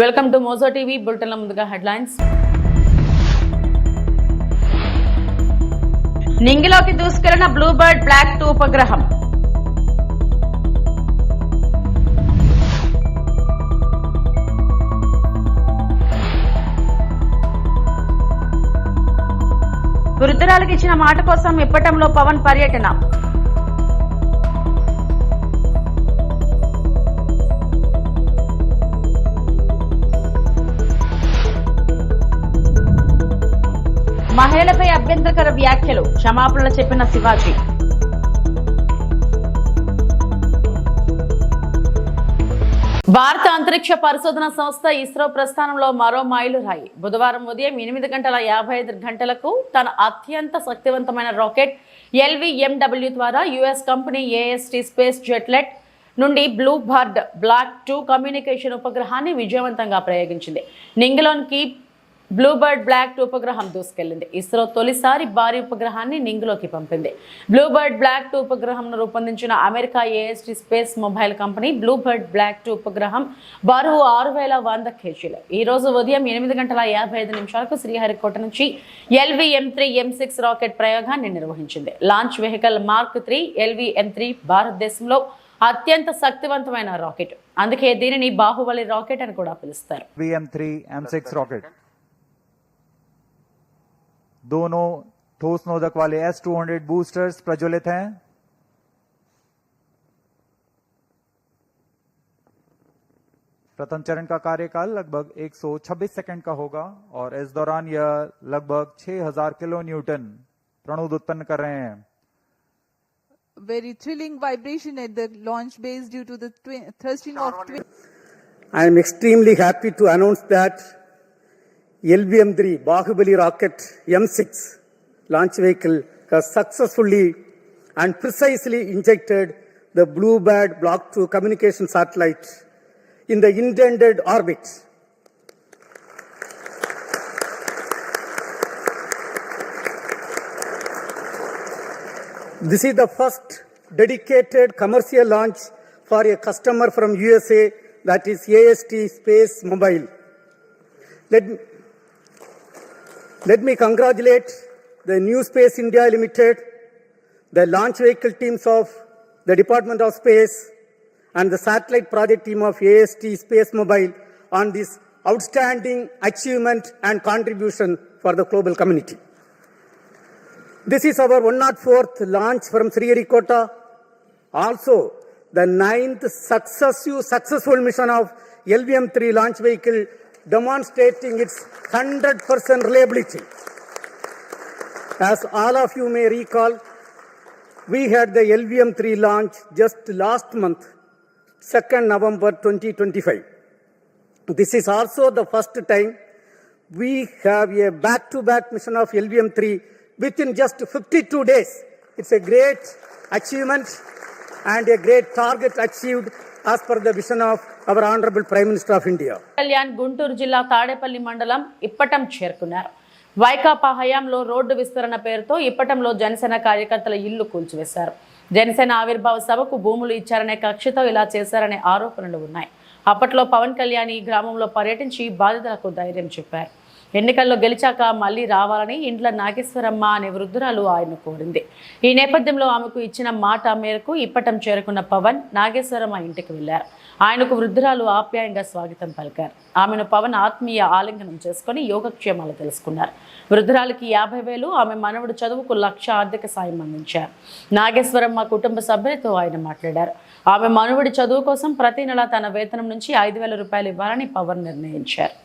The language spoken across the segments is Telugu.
వెల్కమ్ టు మోజో టీవీ బులెటిన్ల ముందుగా హెడ్లైన్స్. నింగిలోకి దూసుకెళ్లిన బ్లూబర్డ్ బ్లాక్ 2 ఉపగ్రహం. వృద్ధురాలకు ఇచ్చిన మాట కోసం ఇప్పటంలో పవన్ పర్యటన. మహిళలపై అభ్యంతరకర వ్యాఖ్యలు, క్షమాపణలు చెప్పిన శివాజీ. భారత అంతరిక్ష పరిశోధన సంస్థ ఇస్రో ప్రస్థానంలో మరో మైలురాయి. బుధవారం ఉదయం 8:55 తన అత్యంత శక్తివంతమైన రాకెట్ LVMW ద్వారా యుఎస్ కంపెనీ AST స్పేస్ జెట్లెట్ నుండి బ్లూబర్డ్ బ్లాక్ 2 కమ్యూనికేషన్ ఉపగ్రహాన్ని విజయవంతంగా ప్రయోగించింది. నింగిలోనికి బ్లూబర్డ్ బ్లాక్ 2 ఉపగ్రహం దూసుకెళ్లింది. ఇస్రో తొలిసారి భారీ ఉపగ్రహాన్ని నింగిలోకి పంపింది. బ్లూబర్డ్ బ్లాక్ 2 ఉపగ్రహంను రూపొందించిన America AST space mobile company Bluebird block 2 ఉపగ్రహం బరువు 6100 kg. ఈ రోజు ఉదయం 8:55 శ్రీహరికోట నుంచి LVM-3 M6 రాకెట్ ప్రయోగాన్ని నిర్వహించింది. లాంచ్ వెహికల్ మార్క్ 3 LVM-3 భారతదేశంలో అత్యంత శక్తివంతమైన రాకెట్. అందుకే దీనిని బాహుబలి రాకెట్ అని కూడా పిలుస్తారు. LVM-3 M6 రాకెట్ दोनों ठोस नोजक वाले S-200 बूस्टर्स प्रज्वलित हैं. प्रथम चरण का कार्यकाल लगभग 126 सेकंड का होगा और इस दौरान यह लगभग 6000 किलो न्यूटन प्रणोद उत्पन्न कर रहे हैं. Very thrilling vibration at the launch base due to the thrusting of twin. I am extremely happy to announce that LVM-3 Bahubali rocket M6 launch vehicle has successfully and precisely injected the Bluebird Block 2 communication satellite in the intended orbit. This is the first dedicated commercial launch for a customer from USA, that is AST Space Mobile. Let me congratulate the New Space India Limited, the launch vehicle teams of the Department of Space, and the satellite project team of AST Space Mobile on this outstanding achievement and contribution for the global community. This is our 104th launch from Sriharikota, also the 9th successful mission of LVM-3 launch vehicle, demonstrating its 100% reliability. As all of you may recall, we had the LVM-3 launch just last month, 2nd November 2025. This is also the first time we have a back-to-back mission of LVM-3 within just 52 days. It's a great achievement and a great target achieved as per the vision of our Honorable Prime Minister of India. Kalyan Guntur జిల్లా తాడేపల్లి మండలం ఇప్పటం చేరుకున్నారు. వైకాపా హయాంలో రోడ్డు విస్తరణ పేరుతో ఇప్పటంలో జనసేన కార్యకర్తల ఇల్లు కూల్చివేశారు. జనసేన ఆవిర్భావ సభకు భూములు ఇచ్చారనే కక్షతో ఇలా చేశారనే ఆరోపణలు ఉన్నాయి. అప్పట్లో పవన్ కళ్యాణ్ ఈ గ్రామంలో పర్యటించి బాధితులకు ధైర్యం చెప్పారు. ఎన్నికల్లో గెలిచాక మళ్లీ రావాలని ఇండ్ల నాగేశ్వరమ్మ అనే వృద్ధురాలు ఆయన కోరింది. ఈ నేపథ్యంలో ఆమెకు ఇచ్చిన మాట మేరకు ఇప్పటం చేరుకున్న పవన్ నాగేశ్వరమ్మ ఇంటికి వెళ్లారు. ఆయనకు వృద్ధురాలు ఆప్యాయంగా స్వాగతం పలికారు. ఆమెను పవన్ ఆత్మీయ ఆలింగనం చేసుకుని యోగక్షేమాలు తెలుసుకున్నారు. వృద్ధురాలికి 50,000, ఆమె మనవడు చదువుకు 1,00,000 ఆర్థిక సాయం అందించారు. నాగేశ్వరమ్మ కుటుంబ సభ్యులతో ఆయన మాట్లాడారు. ఆమె మనవడి చదువు కోసం ప్రతి నెల తన వేతనం నుంచి 5,000 రూపాయలు ఇవ్వాలని పవన్ నిర్ణయించారు.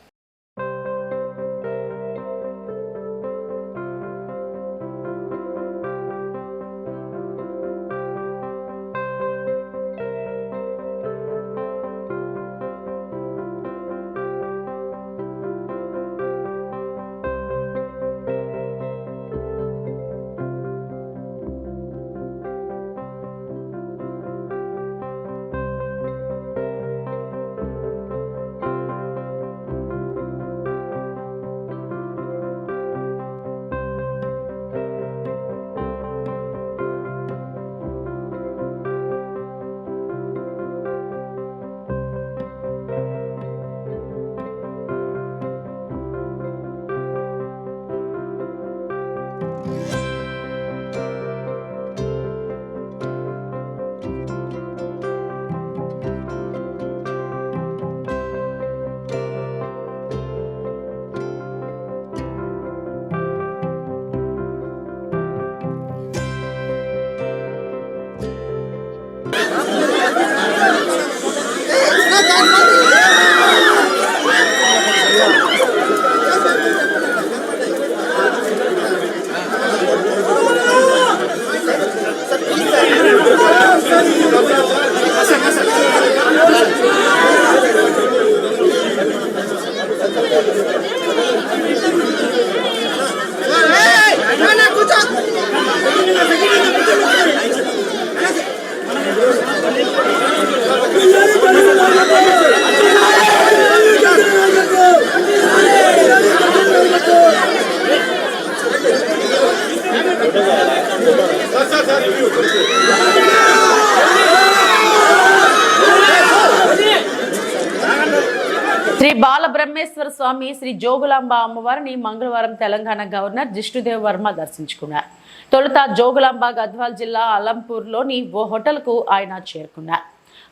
శ్రీ బాలబ్రహ్మేశ్వర స్వామి శ్రీ జోగులాంబ అమ్మవారిని మంగళవారం తెలంగాణ గవర్నర్ జిష్ణుదేవ్ వర్మ దర్శించుకున్నారు. తొలుత జోగులాంబ గద్వాల్ జిల్లా అలంపూర్లోని ఓ హోటల్కు ఆయన చేరుకున్నారు.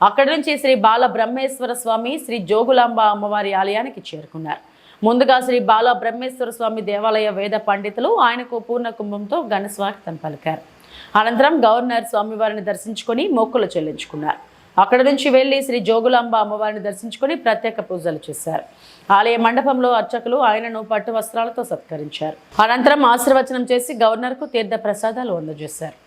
అక్కడి నుంచి శ్రీ బాలబ్రహ్మేశ్వర స్వామి శ్రీ జోగులాంబ అమ్మవారి ఆలయానికి చేరుకున్నారు. ముందుగా శ్రీ బాలబ్రహ్మేశ్వర స్వామి దేవాలయ వేద పండితులు ఆయనకు పూర్ణ కుంభంతో ఘన స్వాగతం పలికారు. అనంతరం గవర్నర్ స్వామివారిని దర్శించుకుని మొక్కులు చెల్లించుకున్నారు. అక్కడి నుంచి వెళ్లి శ్రీ జోగులాంబ అమ్మవారిని దర్శించుకుని ప్రత్యేక పూజలు చేశారు. ఆలయ మండపంలో అర్చకులు ఆయనను పట్టు వస్త్రాలతో సత్కరించారు. అనంతరం ఆశీర్వచనం చేసి గవర్నర్కు తీర్థ ప్రసాదాలు అందజేశారు.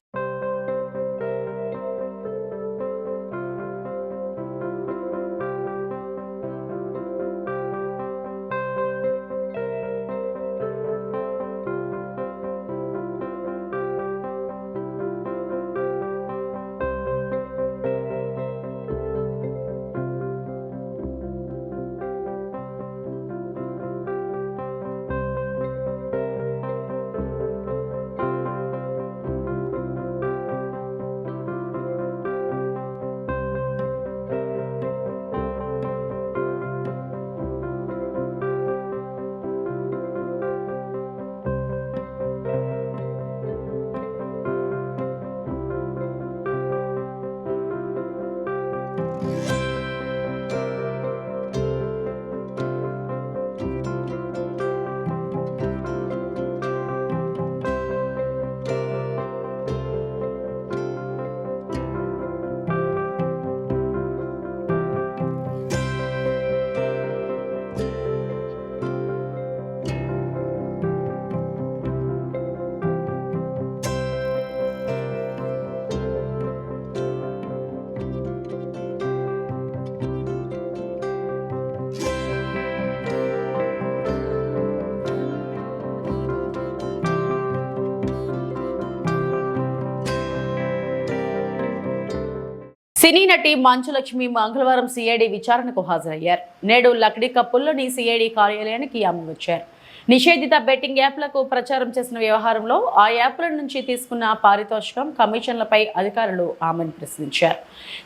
సినీ నటి మంచులక్ష్మి మంగళవారం సిఐడి విచారణకు హాజరయ్యారు. నేడు లక్డీ కప్పుల్లోని సిఐడి కార్యాలయానికి ఆమె వచ్చారు. నిషేధిత బెట్టింగ్ యాప్లకు ప్రచారం చేసిన వ్యవహారంలో ఆ యాప్ల నుంచి తీసుకున్న పారితోషికం, కమిషన్లపై అధికారులు ఆమెను ప్రశ్నించారు.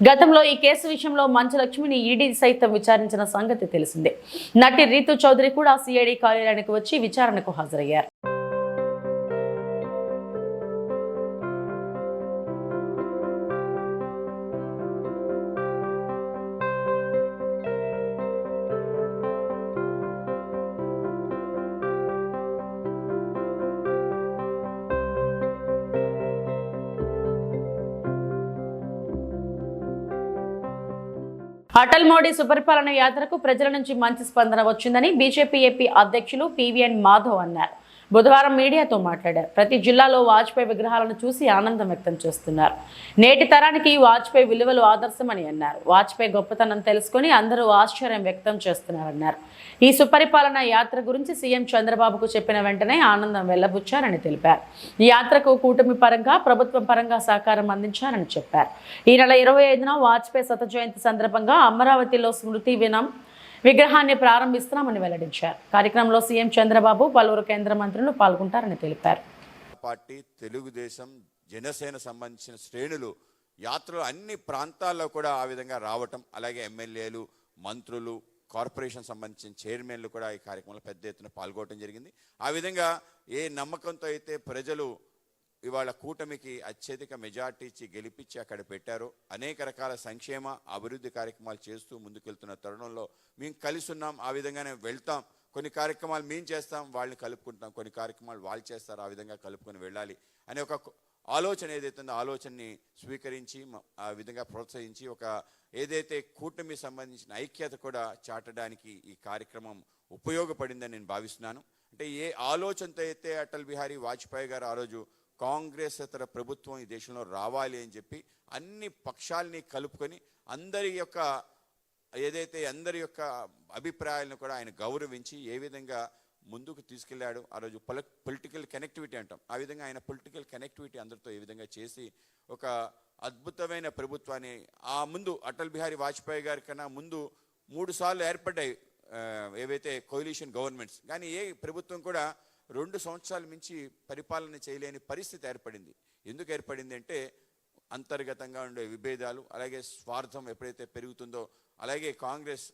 గతంలో ఈ కేసు విషయంలో మంచులక్ష్మిని ఈడీ సైతం విచారించిన సంగతి తెలిసిందే. నటి రీతు చౌదరి కూడా సిఐడి కార్యాలయానికి వచ్చి విచారణకు హాజరయ్యారు. అటల్ మోడీ సుపరిపాలన యాత్రకు ప్రజల నుంచి మంచి స్పందన వచ్చిందని బీజేపీ ఏపీ అధ్యక్షులు పివిఎన్ మాధవ్ అన్నారు. బుధవారం మీడియాతో మాట్లాడారు. ప్రతి జిల్లాలో వాజ్పేయి విగ్రహాలను చూసి ఆనందం వ్యక్తం చేస్తున్నారు. నేటి తరానికి వాజ్పేయి విలువలు ఆదర్శమని అన్నారు. వాజ్పేయి గొప్పతనం తెలుసుకుని అందరూ ఆశ్చర్యం వ్యక్తం చేస్తున్నారన్నారు. ఈ సుపరిపాలన యాత్ర గురించి సీఎం చంద్రబాబుకు చెప్పిన వెంటనే ఆనందం వెళ్లబుచ్చారని తెలిపారు. ఈ యాత్రకు కూటమి పరంగా, ప్రభుత్వం పరంగా సహకారం అందించారని చెప్పారు. ఈ నెల 25న వాజ్పేయి శత జయంతి సందర్భంగా అమరావతిలో స్మృతి వినం విగ్రహాన్ని ప్రారంభిస్తున్నామని వెల్లడించారు. కార్యక్రమంలో సీఎం చంద్రబాబు, పలువురు కేంద్ర మంత్రులు పాల్గొంటారని తెలిపారు. పార్టీ, తెలుగుదేశం, జనసేన సంబంధించిన శ్రేణులు యాత్రలు అన్ని ప్రాంతాల్లో కూడా ఆ విధంగా రావటం, అలాగే ఎమ్మెల్యేలు, మంత్రులు, కార్పొరేషన్ సంబంధించిన చైర్మన్లు కూడా ఈ కార్యక్రమంలో పెద్ద ఎత్తున పాల్గొనడం జరిగింది. ఆ విధంగా ఏ నమ్మకంతో అయితే ప్రజలు ఇవాళ కూటమికి అత్యధిక మెజార్టీ ఇచ్చి గెలిపించి అక్కడ పెట్టారో, అనేక రకాల సంక్షేమ అభివృద్ధి కార్యక్రమాలు చేస్తూ ముందుకెళ్తున్న తరుణంలో మేము కలిసి ఉన్నాం. ఆ విధంగానే వెళ్తాం. కొన్ని కార్యక్రమాలు మేము చేస్తాం, వాళ్ళని కలుపుకుంటాం. కొన్ని కార్యక్రమాలు వాళ్ళు చేస్తారు, ఆ విధంగా కలుపుకొని వెళ్ళాలి అనే ఒక ఆలోచన ఏదైతుందో ఆలోచనని స్వీకరించి ఆ విధంగా ప్రోత్సహించి ఒక ఏదైతే కూటమి సంబంధించిన ఐక్యత కూడా చాటడానికి ఈ కార్యక్రమం ఉపయోగపడిందని నేను భావిస్తున్నాను. అంటే ఏ ఆలోచనతో అయితే అటల్ బిహారీ వాజ్పేయి గారు ఆ రోజు కాంగ్రెస్ ఇతర ప్రభుత్వం ఈ దేశంలో రావాలి అని చెప్పి అన్ని పక్షాలని కలుపుకొని అందరి యొక్క ఏదైతే అందరి యొక్క అభిప్రాయాలను కూడా ఆయన గౌరవించి ఏ విధంగా ముందుకు తీసుకెళ్లాడు. ఆ రోజు పొలిటికల్ కనెక్టివిటీ అంటాం, ఆ విధంగా ఆయన పొలిటికల్ కనెక్టివిటీ అందరితో ఏ విధంగా చేసి ఒక అద్భుతమైన ప్రభుత్వాన్ని ఆ ముందు అటల్ బిహారీ వాజ్పేయి గారి కన్నా ముందు 3 సార్లు ఏర్పడ్డాయి ఏవైతే కోalition గవర్నమెంట్స్. కానీ ఏ ప్రభుత్వం కూడా 2 సంవత్సరాల మించి పరిపాలన చేయలేని పరిస్థితి ఏర్పడింది. ఎందుకు ఏర్పడింది అంటే అంతర్గతంగా ఉండే విభేదాలు, అలాగే స్వార్థం ఎప్పుడైతే పెరుగుతుందో, అలాగే కాంగ్రెస్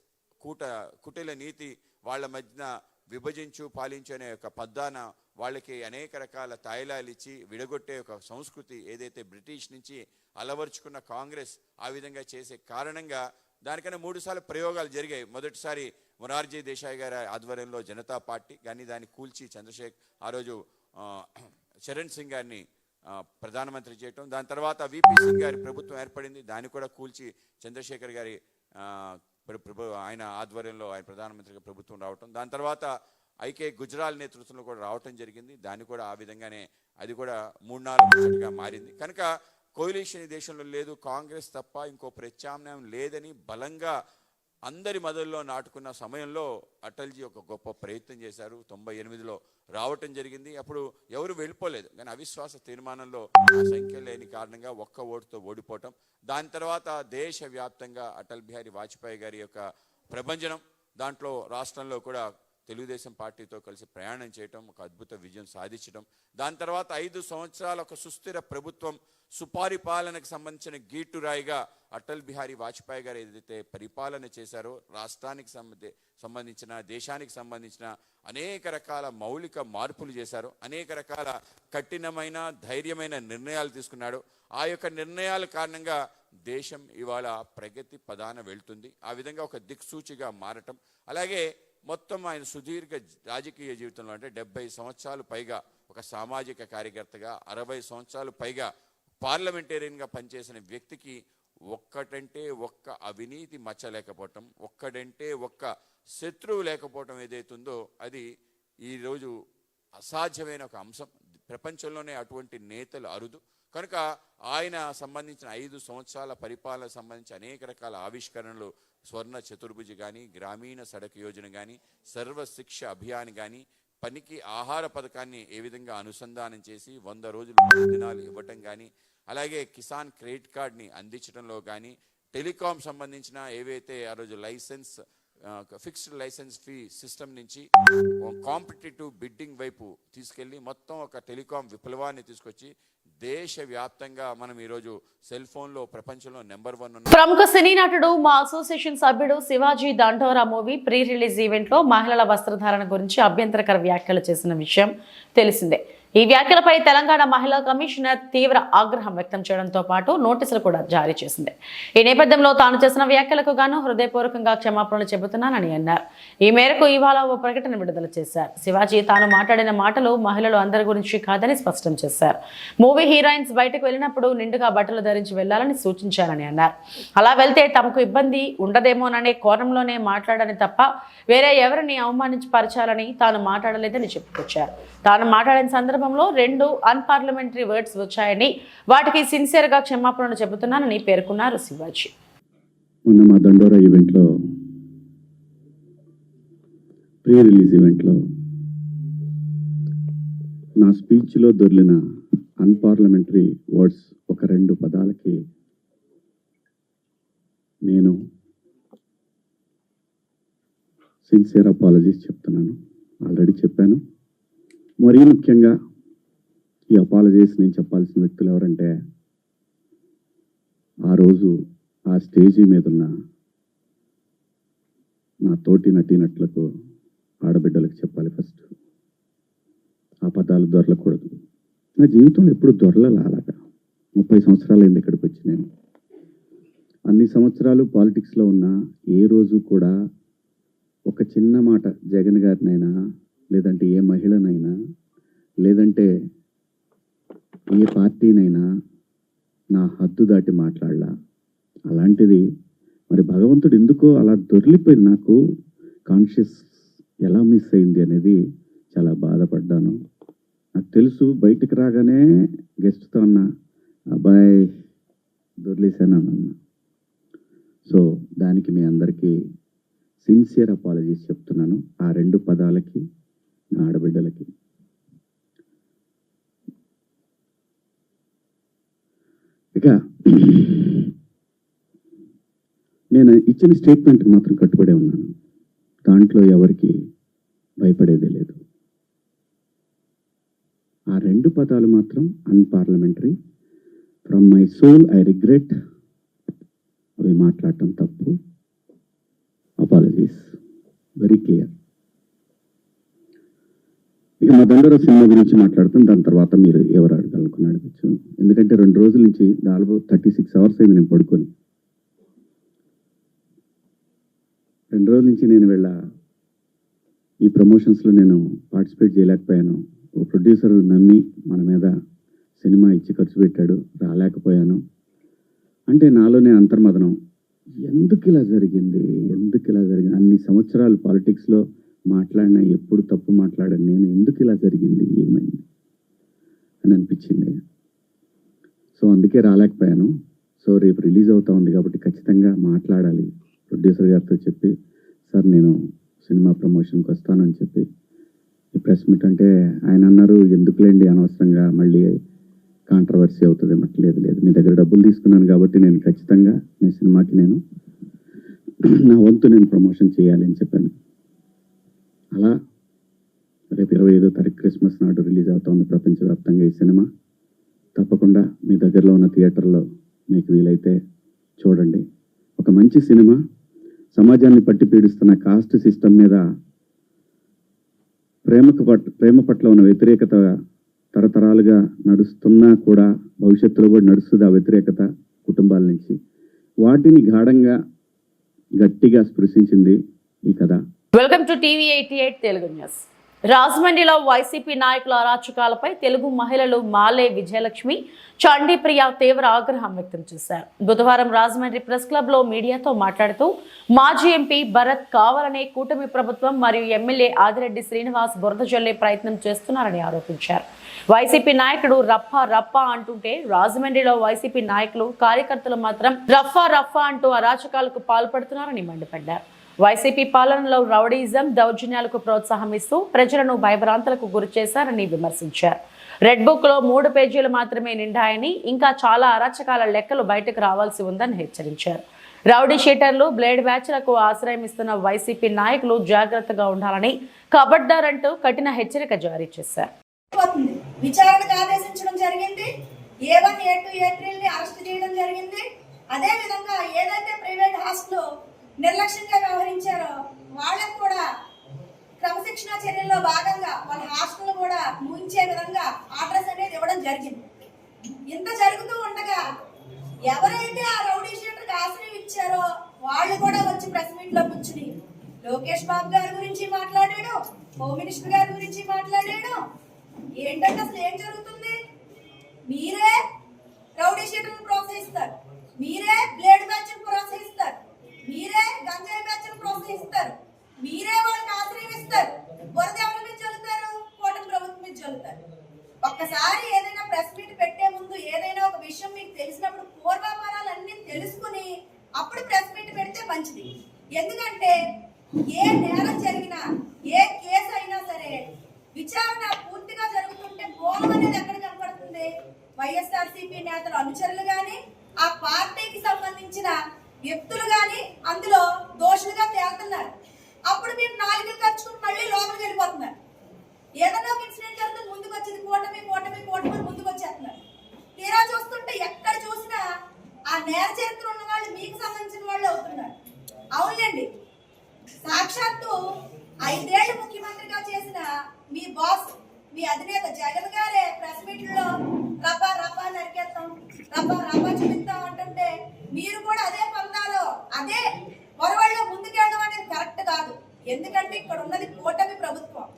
కుటిల నీతి వాళ్ళ మధ్యన విభజించు పాలించు అనే ఒక పద్దాన వాళ్ళకి అనేక రకాల తాయిలాలు ఇచ్చి విడగొట్టే ఒక సంస్కృతి ఏదైతే బ్రిటిష్ నుంచి అలవర్చుకున్న కాంగ్రెస్ ఆ విధంగా చేసే కారణంగా దానికన్నా 3 సార్లు ప్రయోగాలు జరిగాయి. మొదటిసారి మొరార్జీ దేశాయ్ గారి ఆధ్వర్యంలో జనతా పార్టీ, కానీ దాన్ని కూల్చి ఆ రోజు చరణ్ సింగ్ గారిని ప్రధానమంత్రి చేయటం, దాని తర్వాత విపి సింగ్ గారి ప్రభుత్వం ఏర్పడింది, దాన్ని కూడా కూల్చి చంద్రశేఖర్ గారి ఆయన ఆధ్వర్యంలో ఆయన ప్రధానమంత్రిగా ప్రభుత్వం రావటం, దాని తర్వాత ఐకే గుజరాల్ నేతృత్వంలో కూడా రావటం జరిగింది. దాన్ని కూడా ఆ విధంగానే అది కూడా 3-4 మారింది. కనుక కోalition ఈ దేశంలో లేదు, కాంగ్రెస్ తప్ప ఇంకో ప్రత్యామ్నాయం లేదని బలంగా అందరి మొదల్లో నాటుకున్న సమయంలో అటల్జీ ఒక గొప్ప ప్రయత్నం చేశారు. 98లో రావటం జరిగింది. అప్పుడు ఎవరు వెళ్ళిపోలేదు, కానీ అవిశ్వాస తీర్మానంలో ఆ సంఖ్య లేని కారణంగా ఒక్క ఓటుతో ఓడిపోవటం. దాని తర్వాత దేశవ్యాప్తంగా అటల్ బిహారీ వాజ్పేయి గారి యొక్క ప్రభంజనం, దాంట్లో రాష్ట్రంలో కూడా తెలుగుదేశం పార్టీతో కలిసి ప్రయాణం చేయటం, ఒక అద్భుత విజయం సాధించడం. దాని తర్వాత 5 సంవత్సరాల ఒక సుస్థిర ప్రభుత్వం, సుపరిపాలనకు సంబంధించిన గీటురాయిగా అటల్ బిహారీ వాజ్పేయి గారు ఏదైతే పరిపాలన చేశారో, రాష్ట్రానికి సంబంధించిన దేశానికి సంబంధించిన అనేక రకాల మౌలిక మార్పులు చేశారు, అనేక రకాల కఠినమైన ధైర్యమైన నిర్ణయాలు తీసుకున్నాడు. ఆ యొక్క నిర్ణయాల కారణంగా దేశం ఇవాళ ప్రగతి పదాన వెళ్తుంది. ఆ విధంగా ఒక దిక్సూచిగా మారటం, అలాగే మొత్తం ఆయన సుదీర్ఘ రాజకీయ జీవితంలో అంటే 70 సంవత్సరాలు పైగా ఒక సామాజిక కార్యకర్తగా, 60 సంవత్సరాలు పైగా పార్లమెంటేరియన్గా పనిచేసిన వ్యక్తికి ఒక్కటంటే ఒక్క అవినీతి మచ్చ లేకపోవటం, ఒక్కడంటే ఒక్క శత్రువు లేకపోవటం ఏదైతుందో అది ఈరోజు అసాధ్యమైన ఒక అంశం. ప్రపంచంలోనే అటువంటి నేతలు అరుదు. కనుక ఆయన సంబంధించిన 5 సంవత్సరాల పరిపాలన సంబంధించి అనేక రకాల ఆవిష్కరణలు, స్వర్ణ చతుర్భుజి కానీ, గ్రామీణ సడక్ యోజన కానీ, సర్వశిక్ష అభియాన్ కానీ, పనికి ఆహార పథకాన్ని ఏ విధంగా అనుసంధానం చేసి 100 రోజులు 10 దినాలు ఇవ్వటం కానీ, అలాగే కిసాన్ క్రెడిట్ కార్డ్ని అందించడంలో కానీ, టెలికాం సంబంధించిన ఏవైతే ఆ రోజు ఫిక్స్డ్ లైసెన్స్ ఫీ సిస్టమ్ నుంచి కాంపిటేటివ్ బిడ్డింగ్ వైపు తీసుకెళ్ళి మొత్తం ఒక టెలికాం విప్లవాన్ని తీసుకొచ్చి దేశవ్యాప్తంగా మనం ఈరోజు సెల్ ఫోన్లో ప్రపంచంలో నెంబర్ 1 ఉన్న ప్రముఖ సినీ నటుడు మా అసోసియేషన్ సభ్యుడు శివాజీ దండోరా మూవీ ప్రీ రిలీజ్ ఈవెంట్లో మహిళల వస్త్రధారణ గురించి అభ్యంతరకర వ్యాఖ్యలు చేసిన విషయం తెలిసిందే. ఈ వ్యాఖ్యలపై తెలంగాణ మహిళా కమిషనర్ తీవ్ర ఆగ్రహం వ్యక్తం చేయడంతో పాటు నోటీసులు కూడా జారీ చేసింది. ఈ నేపథ్యంలో తాను చేసిన వ్యాఖ్యలకు గాను హృదయపూర్వకంగా క్షమాపణలు చెబుతున్నానని అన్నారు. ఈ మేరకు ఇవాళ ఓ ప్రకటన విడుదల చేశారు. శివాజీ తాను మాట్లాడిన మాటలు మహిళలు అందరి గురించి కాదని స్పష్టం చేశారు. మూవీ హీరోయిన్స్ బయటకు వెళ్ళినప్పుడు నిండుగా బట్టలు ధరించి వెళ్లాలని సూచించారని అన్నారు. అలా వెళ్తే తమకు ఇబ్బంది ఉండదేమోననే కోణంలోనే మాట్లాడని తప్ప వేరే ఎవరిని అవమానించపరచాలని తాను మాట్లాడలేదని చెప్పుకొచ్చారు. తాను మాట్లాడిన సందర్భంలో 2 అన్పార్లమెంటరీ వర్డ్స్ వచ్చాయని, వాటికి సిన్సియర్ గా క్షమాపణలు చెబుతున్నానని పేర్కొన్నారు శివాజీ. మొన్న మా దండోరా ఈవెంట్లో ప్రీ రిలీజ్ ఈవెంట్లో నా స్పీచ్లో దొర్లిన అన్పార్లమెంటరీ వర్డ్స్ ఒక 2 పదాలకి నేను సిన్సియర్ అపాలజీస్ చెప్తున్నాను. ఆల్రెడీ చెప్పాను. మరీ ముఖ్యంగా ఈ అపాలజీస్ నేను చెప్పాల్సిన వ్యక్తులు ఎవరంటే, ఆ రోజు ఆ స్టేజీ మీద ఉన్న నా తోటి నటీనటులకు, ఆడబిడ్డలకు చెప్పాలి ఫస్ట్. ఆ పదాలు దొరలకూడదు. నా జీవితంలో ఎప్పుడు దొరలలా అలాగా. 30 సంవత్సరాలు అయింది ఇక్కడికి వచ్చి. నేను అన్ని సంవత్సరాలు పాలిటిక్స్లో ఉన్నా ఏ రోజు కూడా ఒక చిన్న మాట జగన్ గారినైనా, లేదంటే ఏ మహిళనైనా, లేదంటే ఏ పార్టీనైనా నా హద్దు దాటి మాట్లాడలా. అలాంటిది మరి భగవంతుడు ఎందుకో అలా దొరికిపోయింది. నాకు కాన్షియస్ ఎలా మిస్ అయింది అనేది చాలా బాధపడ్డాను. నాకు తెలుసు బయటికి రాగానే గెస్ట్తో అన్న అబ్బాయి దొరిలేసాను అన్న. సో దానికి మీ అందరికీ సిన్సియర్ అపాలజీస్ చెప్తున్నాను, ఆ 2 పదాలకి, నా ఆడబిడ్డలకి. ఇక నేను ఇచ్చిన స్టేట్మెంట్కి మాత్రం కట్టుబడే ఉన్నాను. దాంట్లో ఎవరికి భయపడేదే లేదు. ఆ 2 పదాలు మాత్రం unparliamentary. From my soul I regret. అవి మాట్లాడటం తప్పు. Apologies, very clear. ఇక మా దండోరా సినిమా గురించి మాట్లాడుతాం. దాని తర్వాత మీరు ఎవరు అడగాలనుకుని అడగచ్చు. ఎందుకంటే 2 రోజుల నుంచి దాదాపు 36 అవర్స్ అయింది నేను పడుకొని. 2 రోజుల నుంచి నేను ఈ ప్రమోషన్స్లో నేను పార్టిసిపేట్ చేయలేకపోయాను. ఓ ప్రొడ్యూసర్ నమ్మి మన మీద సినిమా ఇచ్చి ఖర్చు పెట్టాడు, రాలేకపోయాను. అంటే నాలోనే అంతర్మదనం, ఎందుకు ఇలా జరిగింది. అన్ని సంవత్సరాలు పాలిటిక్స్లో మాట్లాడినా ఎప్పుడు తప్పు మాట్లాడాను నేను, ఎందుకు ఇలా జరిగింది, ఏమైంది అని అనిపించింది. సో అందుకే రాలేకపోయాను. సో రేపు రిలీజ్ అవుతా ఉంది కాబట్టి ఖచ్చితంగా మాట్లాడాలి. ప్రొడ్యూసర్ గారితో చెప్పి, సార్ నేను సినిమా ప్రమోషన్కి వస్తానని చెప్పి ఈ ప్రెస్ మీట్ అంటే ఆయన అన్నారు, ఎందుకులేండి అనవసరంగా మళ్ళీ కాంట్రవర్సీ అవుతుంది. లేదు, మీ దగ్గర డబ్బులు తీసుకున్నాను కాబట్టి నేను ఖచ్చితంగా మీ సినిమాకి నా వంతు నేను ప్రమోషన్ చేయాలి అని చెప్పాను. అలా రేపు 25వ తారీఖు క్రిస్మస్ నాడు రిలీజ్ అవుతుంది ప్రపంచవ్యాప్తంగా ఈ సినిమా. తప్పకుండా మీ దగ్గరలో ఉన్న థియేటర్లో మీకు వీలైతే చూడండి. ఒక మంచి సినిమా, సమాజాన్ని పట్టి పీడిస్తున్న కాస్ట్ సిస్టమ్ మీద ప్రేమ పట్ల ఉన్న వ్యతిరేకత తరతరాలుగా నడుస్తున్నా కూడా భవిష్యత్తులో కూడా నడుస్తుంది. ఆ వ్యతిరేకత కుటుంబాల నుంచి వాటిని గాఢంగా గట్టిగా స్పృశించింది ఈ కథ. Welcome to TV 88 Telugu news. రాజమండ్రిలో వైసీపీ నాయకుల అరాచకాలపై తెలుగు మహిళలు మాలే విజయలక్ష్మి, చండీప్రియ తీవ్ర ఆగ్రహం వ్యక్తం చేశారు. బుధవారం రాజమండ్రి ప్రెస్ క్లబ్ లో మీడియాతో మాట్లాడుతూ మాజీ ఎంపీ భరత్ కావాలనే కూటమి ప్రభుత్వం మరియు ఎమ్మెల్యే ఆదిరెడ్డి శ్రీనివాస్ బురద జల్లే ప్రయత్నం చేస్తున్నారని ఆరోపించారు. వైసీపీ నాయకుడు రప్పా అంటుంటే రాజమండ్రిలో వైసీపీ నాయకులు కార్యకర్తలు మాత్రం రఫా అంటూ అరాచకాలకు పాల్పడుతున్నారని మండిపడ్డారు. వైసీపీ పాలనలో రౌడీజం, దౌర్జన్యాలకు ప్రోత్సాహం ఇస్తూ ప్రజలను భయభ్రాంతులకు గురి చేశారని విమర్శించారు. రెడ్ బుక్ లో 3 పేజీలు మాత్రమే నిండాయని, ఇంకా చాలా అరాచకాల లెక్కలు బయటకు రావాల్సి ఉందని హెచ్చరించారు. రౌడీ షీటర్లు, బ్లేడ్ బ్యాచ్లకు ఆశ్రయం ఇస్తున్న వైసీపీ నాయకులు జాగ్రత్తగా ఉండాలని కబడ్దారంటూ కఠిన హెచ్చరిక జారీ చేశారు. విచారణకు ఆదేశించడం జరిగింది. A1, A2, A3 ని అరెస్ట్ చేయడం జరిగింది. అదే విధంగా ఏదైతే ప్రైవేట్ హాస్టల్ నిర్లక్ష్యంగా వ్యవహరించారో వాళ్ళకు కూడా క్రమశిక్షణ చర్యల్లో భాగంగా వాళ్ళ హాస్టల్ కూడా మూయించే విధంగా ఆర్డర్స్ అనేది ఇవ్వడం జరిగింది. ఇంత జరుగుతూ ఉండగా ఎవరైతే ఆ రౌడీ షీటర్కి ఆశ్రయం ఇచ్చారో వాళ్ళు కూడా వచ్చి ప్రెస్ మీట్ లో కూర్చుని లోకేష్ బాబు గారి గురించి మాట్లాడాడు, హోమ్ మినిస్టర్ గారి గురించి మాట్లాడాడు. ఏంటంటే అసలు ఏం జరుగుతుంది? మీరే రౌడీ షీటర్ను ప్రోత్సహిస్తారు, మీరే బ్లేడ్ బ్యాచ్ ప్రోత్సహిస్తారు, మీరే గంజాయి బ్యాచ్ ప్రోత్సహిస్తారు, మీరే వాళ్ళకి ఆశ్రయిస్తారు. బురద ఎవరి మీద చల్లుతారు? కూటమి ప్రభుత్వం మీద చల్లుతారు. ఒక్కసారి ఏదైనా ప్రెస్ మీట్ పెట్టే ముందు ఏదైనా ఒక విషయం మీకు తెలిసినప్పుడు పూర్వాపరాలన్నీ తెలుసుకుని అప్పుడు ప్రెస్ మీట్ పెడితే మంచిది. ఎందుకంటే ఏ నేరం జరిగినా, ఏ కేసు అయినా సరే విచారణ పూర్తిగా జరుగుతుంటే మోహం అనేది ఎక్కడ కనపడుతుంది? వైఎస్ఆర్సీపీ నేతలు అనుచరులు గాని, ఆ పార్టీకి సంబంధించిన వ్యక్తులు గాని అందులో దోషులుగా తేలుతున్నారు. అప్పుడు మీరు 4 ఖర్చుకుని మళ్ళీ లోపలికి వెళ్ళిపోతున్నారు. ఏదైనా ఒక ఇన్సిడెంట్ జరుగుతుంది, ముందుకు వచ్చింది కూటమి ముందుకు వచ్చేస్తున్నారు. తీరా చూస్తుంటే ఎక్కడ చూసినా ఆ నేర చరిత్ర ఉన్న వాళ్ళు మీకు సంబంధించిన వాళ్ళు అవుతున్నారు. అవునండి, సాక్షాత్తు 5 ఏళ్లు ముఖ్యమంత్రిగా చేసిన మీ బాస్, మీ అధినేత జగన్ గారే ప్రెస్ మీట్లో రపా నరికేస్తాం, రపా చూపిస్తాం అంటుంటే మీరు కూడా అదే పందాలో, అదే పొరవల్లో ముందుకెళ్ళడం అనేది కరెక్ట్ కాదు. ఎందుకంటే ఇక్కడ ఉన్నది కూటమి ప్రభుత్వం.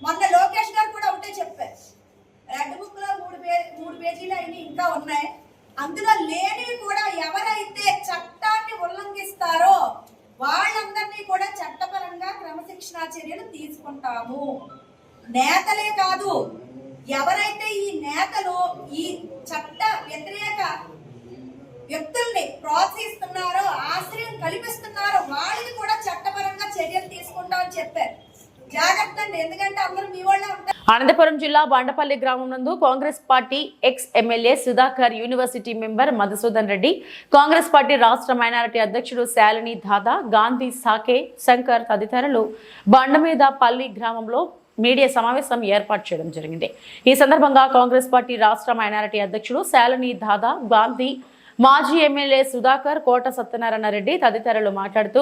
మొన్న లోకేష్ గారు కూడా ఒకటే చెప్పారు, రెడ్ బుక్ లో 3 పేజీలు అయినా ఇంకా ఉన్నాయి. అందులో లేనివి కూడా ఎవరైతే చట్టాన్ని ఉల్లంఘిస్తారో వాళ్ళందరినీ కూడా చట్టపరంగా క్రమశిక్షణా చర్యలు తీసుకుంటాము. నేతలే కాదు, ఎవరైతే ఈ నేతలు ఈ చట్ట వ్యతిరేక వ్యక్తుల్ని ప్రోత్సహిస్తున్నారో ఆశ్రయం కల్పిస్తున్నారో వాళ్ళని కూడా చట్టపరంగా చర్యలు తీసుకుంటామని చెప్పారు. జాగ్రత్త అండి, ఎందుకంటే అందరూ మీ వాళ్ళే ఉంటారు. అనంతపురం జిల్లా బండపల్లి గ్రామం నందు Congress party ex MLA Sudhakar, university member Madhusudan Reddy, Congress party రాష్ట్ర మైనారిటీ అధ్యక్షుడు శాలిని దాదా, గాంధీ సాకే, శంకర్ తదితరులు బండమీదపల్లి గ్రామంలో మీడియా సమావేశం ఏర్పాటు చేయడం జరిగింది. ఈ సందర్భంగా కాంగ్రెస్ పార్టీ రాష్ట్ర మైనారిటీ అధ్యక్షుడు శాలిని దాదా, గాంధీ, మాజీ ఎమ్మెల్యే సుధాకర్, కోట సత్యనారాయణ రెడ్డి తదితరులు మాట్లాడుతూ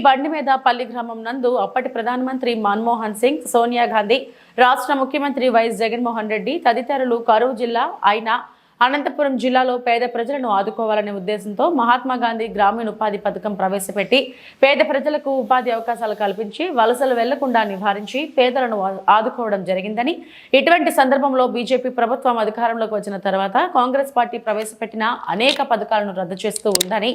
బండిమీదపల్లి గ్రామం నందు అప్పటి ప్రధానమంత్రి మన్మోహన్ సింగ్, సోనియా గాంధీ, రాష్ట్ర ముఖ్యమంత్రి వైఎస్ జగన్మోహన్ రెడ్డి తదితరులు కరూరు జిల్లా అయిన అనంతపురం జిల్లాలో పేద ప్రజలను ఆదుకోవాలనే ఉద్దేశంతో మహాత్మా గాంధీ గ్రామీణ ఉపాధి పథకం ప్రవేశపెట్టి పేద ప్రజలకు ఉపాధి అవకాశాలు కల్పించి వలసలు వెళ్లకుండా నివారించి పేదలను ఆదుకోవడం జరిగిందని, ఇటువంటి సందర్భంలో బీజేపీ ప్రభుత్వం అధికారంలోకి వచ్చిన తర్వాత కాంగ్రెస్ పార్టీ ప్రవేశపెట్టిన అనేక పథకాలను రద్దు చేస్తూ ఉందని,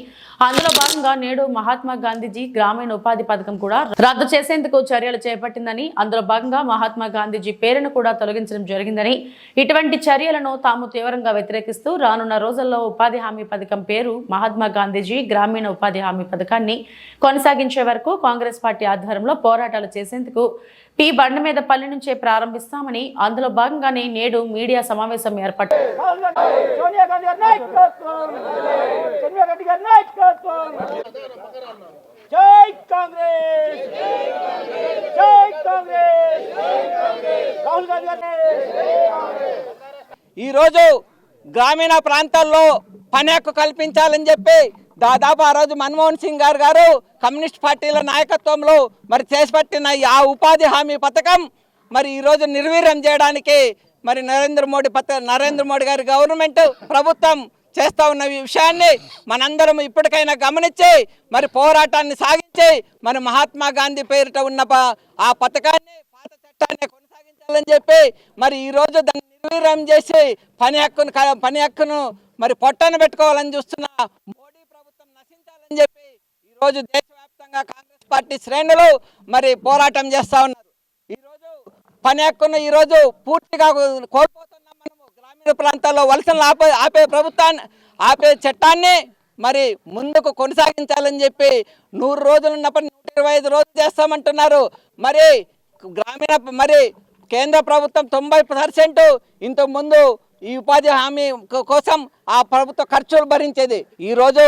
అందులో భాగంగా నేడు మహాత్మా గాంధీజీ గ్రామీణ ఉపాధి పథకం కూడా రద్దు చేసేందుకు చర్యలు చేపట్టిందని, అందులో భాగంగా మహాత్మా గాంధీజీ పేరును కూడా తొలగించడం జరిగిందని, ఇటువంటి చర్యలను తాము తీవ్రంగా వ్యతిరేకిస్తూ రానున్న రోజుల్లో ఉపాధి హామీ పథకం పేరు మహాత్మా గాంధీజీ గ్రామీణ ఉపాధి హామీ పథకాన్ని కొనసాగించే వరకు కాంగ్రెస్ పార్టీ ఆధ్వర్యంలో పోరాటాలు చేసేందుకు బండమీదపల్లి నుంచే ప్రారంభిస్తామని, అందులో భాగంగానే నేడు మీడియా సమావేశం ఏర్పాటు ఈరోజు గ్రామీణ ప్రాంతాల్లో పని హక్కు కల్పించాలని చెప్పి దాదాపు ఆ రోజు మన్మోహన్ సింగ్ గారు కమ్యూనిస్ట్ పార్టీల నాయకత్వంలో మరి చేపట్టిన ఆ ఉపాధి హామీ పథకం మరి ఈరోజు నిర్వీర్యం చేయడానికి మరి నరేంద్ర మోడీ గారి గవర్నమెంట్ ప్రభుత్వం చేస్తూ ఉన్న ఈ విషయాన్ని మనందరం ఇప్పటికైనా గమనించి మరి పోరాటాన్ని సాగించి మరి మహాత్మా గాంధీ పేరిట ఉన్న ఆ పథకాన్ని, పాత చట్టాన్ని కొనసాగించాలని చెప్పి మరి ఈరోజు దాన్ని నిర్వీర్యం చేసి పని హక్కును మరి పొట్టన పెట్టుకోవాలని చూస్తున్న మోడీ ప్రభుత్వం నశించాలని చెప్పి ఈరోజు దేశవ్యాప్తంగా కాంగ్రెస్ పార్టీ శ్రేణులు మరి పోరాటం చేస్తూ ఉన్నారు. ఈరోజు పని హక్కును ఈరోజు పూర్తిగా కోల్పోతున్నాం. మనము గ్రామీణ ప్రాంతాల్లో వలసలు ఆపే చట్టాన్ని మరి ముందుకు కొనసాగించాలని చెప్పి 100 రోజులు ఉన్నప్పుడు 125 రోజులు చేస్తామంటున్నారు. మరి కేంద్ర ప్రభుత్వం 90% ఇంతకుముందు ఈ ఉపాధి హామీ కోసం ఆ ప్రభుత్వ ఖర్చులు భరించేది. ఈరోజు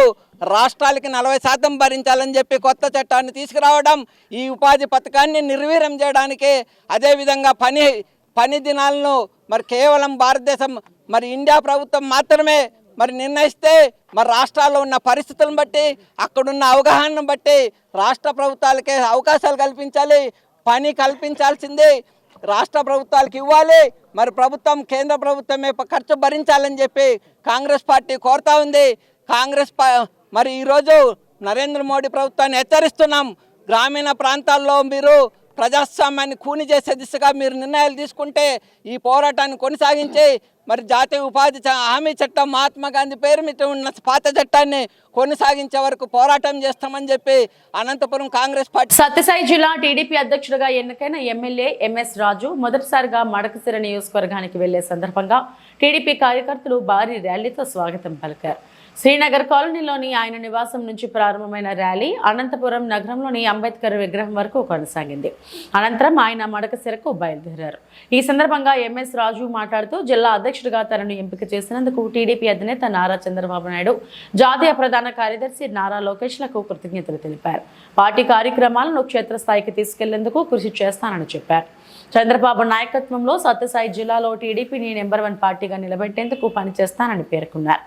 రాష్ట్రాలకి 40% భరించాలని చెప్పి కొత్త చట్టాన్ని తీసుకురావడం, ఈ ఉపాధి పథకాన్ని నిర్వీర్యం చేయడానికి, అదేవిధంగా పని దినాలను మరి కేవలం భారతదేశం మరి ఇండియా ప్రభుత్వం మాత్రమే మరి నిర్ణయిస్తే మరి రాష్ట్రాల్లో ఉన్న పరిస్థితులను బట్టి, అక్కడున్న అవగాహనను బట్టి రాష్ట్ర ప్రభుత్వాలకే అవకాశాలు కల్పించాలి. పని కల్పించాల్సింది రాష్ట్ర ప్రభుత్వాలకు ఇవ్వాలి. మరి కేంద్ర ప్రభుత్వమే ఖర్చు భరించాలని చెప్పి కాంగ్రెస్ పార్టీ కోరుతా ఉంది. మరి ఈరోజు నరేంద్ర మోడీ ప్రభుత్వాన్ని హెచ్చరిస్తున్నాం. గ్రామీణ ప్రాంతాల్లో మీరు ప్రజాస్వామ్యాన్ని కూని చేసే దిశగా మీరు నిర్ణయాలు తీసుకుంటే ఈ పోరాటాన్ని కొనసాగించి మరి జాతీయ ఉపాధి హామీ చట్టం, మహాత్మా గాంధీ పేరు మీద ఉన్న పాత చట్టాన్ని కొనసాగించే వరకు పోరాటం చేస్తామని చెప్పి అనంతపురం కాంగ్రెస్ పార్టీ. సత్యసాయి జిల్లా టీడీపీ అధ్యక్షుడిగా ఎన్నికైన ఎమ్మెల్యే ఎంఎస్ రాజు మొదటిసారిగా మడకసిర నియోజకవర్గానికి వెళ్లే సందర్భంగా టీడీపీ కార్యకర్తలు భారీ ర్యాలీతో స్వాగతం పలికారు. శ్రీనగర్ కాలనీలోని ఆయన నివాసం నుంచి ప్రారంభమైన ర్యాలీ అనంతపురం నగరంలోని అంబేద్కర్ విగ్రహం వరకు కొనసాగింది. అనంతరం ఆయన మడకసిరకు బయలుదేరారు. ఈ సందర్భంగా ఎంఎస్ రాజు మాట్లాడుతూ జిల్లా అధ్యక్షుడిగా తనను ఎంపిక చేసినందుకు టీడీపీ అధినేత నారా చంద్రబాబు నాయుడు, జాతీయ ప్రధాన కార్యదర్శి నారా లోకేష్లకు కృతజ్ఞతలు తెలిపారు. పార్టీ కార్యక్రమాలను క్షేత్రస్థాయికి తీసుకెళ్లేందుకు కృషి చేస్తానని చెప్పారు. చంద్రబాబు నాయకత్వంలో సత్యసాయి జిల్లాలో టీడీపీని నెంబర్ 1 పార్టీగా నిలబెట్టేందుకు పనిచేస్తానని పేర్కొన్నారు.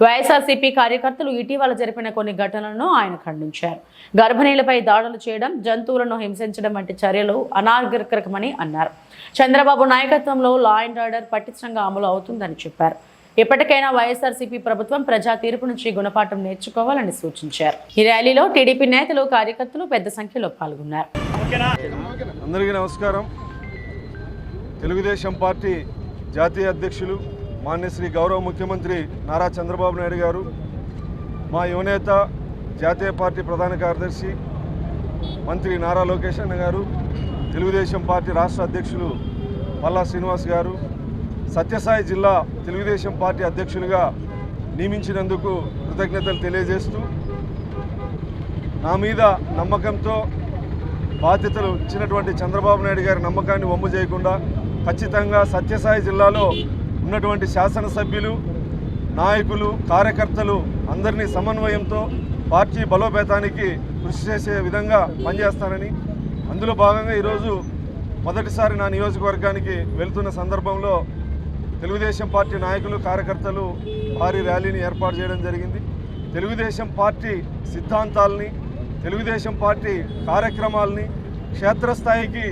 వైఎస్ఆర్సీపీ కార్యకర్తలు ఇటీవల జరిపిన కొన్ని ఘటనలను ఆయన ఖండించారు. గర్భిణీలపై దాడులు చేయడం, జంతువులను హింసించడం వంటి చర్యలు అనాగరికమని అన్నారు. చంద్రబాబు నాయకత్వంలో లా అండ్ ఆర్డర్ పటిష్టంగా అమలు అవుతుందని చెప్పారు. ఇప్పటికైనా వైఎస్ఆర్సీపీ ప్రభుత్వం ప్రజా తీర్పు నుంచి గుణపాఠం నేర్చుకోవాలని సూచించారు. ఈ ర్యాలీలో టీడీపీ నేతలు, కార్యకర్తలు పెద్ద సంఖ్యలో పాల్గొన్నారు. అందరికీ నమస్కారం. తెలుగుదేశం పార్టీ జాతీయ అధ్యక్షులు మాన్యశ్రీ గౌరవ ముఖ్యమంత్రి నారా చంద్రబాబు నాయుడు గారు, మా యువనేత జాతీయ పార్టీ ప్రధాన కార్యదర్శి మంత్రి నారా లోకేష్ అన్న గారు, తెలుగుదేశం పార్టీ రాష్ట్ర అధ్యక్షులు పల్లా శ్రీనివాస్ గారు, సత్యసాయి జిల్లా తెలుగుదేశం పార్టీ అధ్యక్షులుగా నియమించినందుకు కృతజ్ఞతలు తెలియజేస్తూ నా మీద నమ్మకంతో బాధ్యతలు ఇచ్చినటువంటి చంద్రబాబు నాయుడు గారి నమ్మకాన్ని వమ్ము చేయకుండా ఖచ్చితంగా సత్యసాయి జిల్లాలో ఉన్నటువంటి శాసనసభ్యులు, నాయకులు, కార్యకర్తలు అందరినీ సమన్వయంతో పార్టీ బలోపేతానికి కృషి చేసే విధంగా పనిచేస్తానని, అందులో భాగంగా ఈరోజు మొదటిసారి నా నియోజకవర్గానికి వెళ్తున్న సందర్భంలో తెలుగుదేశం పార్టీ నాయకులు, కార్యకర్తలు భారీ ర్యాలీని ఏర్పాటు చేయడం జరిగింది. తెలుగుదేశం పార్టీ సిద్ధాంతాలని, తెలుగుదేశం పార్టీ కార్యక్రమాలని క్షేత్రస్థాయికి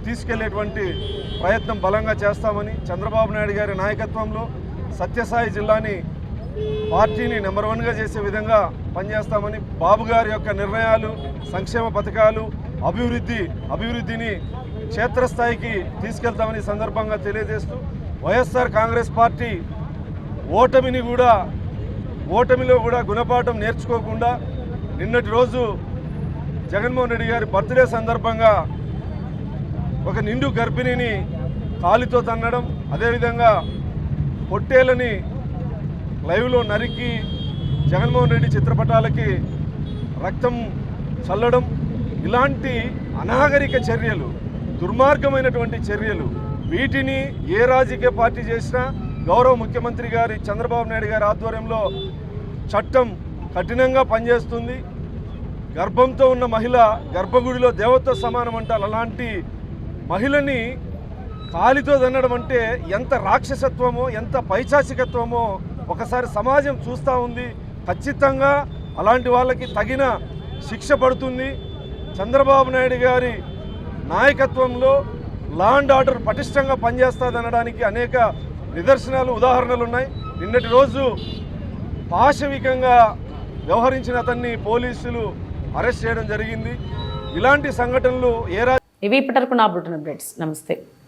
తీసుకెళ్లేటువంటి ప్రయత్నం బలంగా చేస్తామని, చంద్రబాబు నాయుడు గారి నాయకత్వంలో సత్యసాయి జిల్లాని పార్టీని నెంబర్ 1గా చేసే విధంగా పనిచేస్తామని, బాబు గారి యొక్క నిర్ణయాలు, సంక్షేమ పథకాలు, అభివృద్ధిని క్షేత్రస్థాయికి తీసుకెళ్తామని సందర్భంగా తెలియజేస్తూ, వైఎస్ఆర్ కాంగ్రెస్ పార్టీ ఓటమిలో కూడా గుణపాఠం నేర్చుకోకుండా నిన్నటి రోజు జగన్మోహన్ రెడ్డి గారి బర్త్డే సందర్భంగా ఒక నిండు గర్భిణిని కాలితో తన్నడం, అదేవిధంగా పొట్టేలని లైవ్లో నరికి జగన్మోహన్ రెడ్డి చిత్రపటాలకి రక్తం చల్లడం, ఇలాంటి అనాగరిక చర్యలు, దుర్మార్గమైనటువంటి చర్యలు, వీటిని ఏ రాజకీయ పార్టీ చేసినా గౌరవ ముఖ్యమంత్రి గారి చంద్రబాబు నాయుడు గారి ఆధ్వర్యంలో చట్టం కఠినంగా పనిచేస్తుంది. గర్భంతో ఉన్న మహిళ గర్భగుడిలో దేవతతో సమానం అంటారు. అలాంటి మహిళని కాలితో దన్నడం అంటే ఎంత రాక్షసత్వమో, ఎంత పైశాచికత్వమో ఒకసారి సమాజం చూస్తూ ఉంది. ఖచ్చితంగా అలాంటి వాళ్ళకి తగిన శిక్ష పడుతుంది. చంద్రబాబు నాయుడు గారి నాయకత్వంలో లా అండ్ ఆర్డర్ పటిష్టంగా పనిచేస్తుందనడానికి అనేక నిదర్శనాలు, ఉదాహరణలు ఉన్నాయి. నిన్నటి రోజు పాశవికంగా వ్యవహరించిన అతన్ని పోలీసులు అరెస్ట్ చేయడం జరిగింది. ఇలాంటి సంఘటనలు ఇవి ఇప్పటివరకు నా బులెటిన్ అప్డేట్స్. నమస్తే.